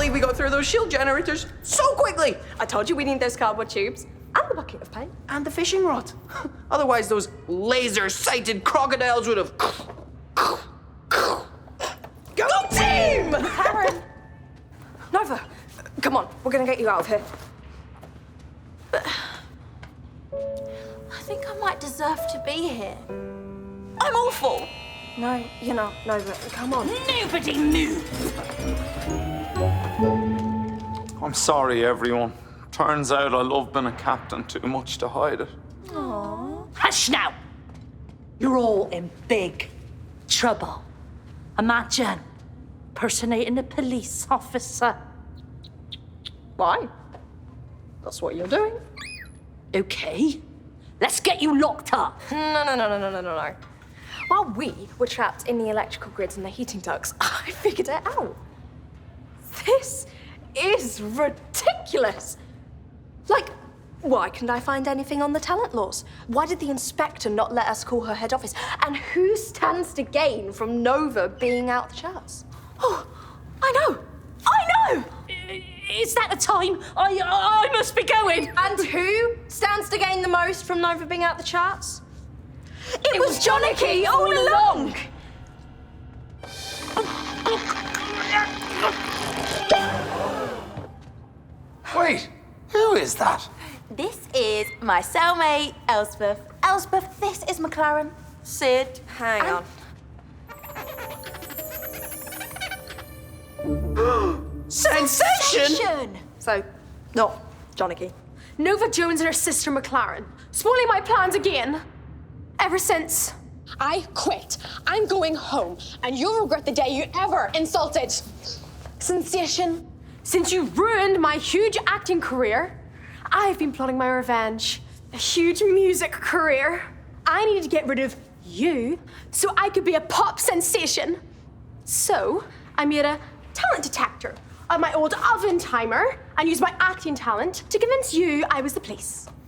believe we got through those shield generators so quickly. I told you we need those cardboard tubes and the bucket of paint. And the fishing rod. Otherwise, those laser-sighted crocodiles would have... Go team! Karen! Nova, come on, we're gonna get you out of here. I think I might deserve to be here. I'm awful. No, you're not, Nova, come on. Nobody move. I'm sorry, everyone. Turns out I love being a captain too much to hide it. Aww. Hush now. You're all in big trouble. Imagine impersonating a police officer. Why? That's what you're doing. Okay, let's get you locked up. No. While we were trapped in the electrical grids and the heating ducts, I figured it out. This is ridiculous. Like, why couldn't I find anything on the talent laws? Why did the inspector not let us call her head office? And who stands to gain from Nova being out the charts? Oh, I know! Is that the time? I must be going. And who stands to gain the most from Nova being out the charts? It was Johnny all along! Wait, who is that? This is my cellmate, Elspeth. Elspeth, this is McLaren. Sid. Hang on. Sensation! So, not Johnny. Nova Jones and her sister McLaren, spoiling my plans again. Ever since I quit, I'm going home, and you'll regret the day you ever insulted Sensation. Since you ruined my huge acting career, I've been plotting my revenge. A huge music career. I needed to get rid of you so I could be a pop sensation. So I made a talent detector on my old oven timer and used my acting talent to convince you I was the police.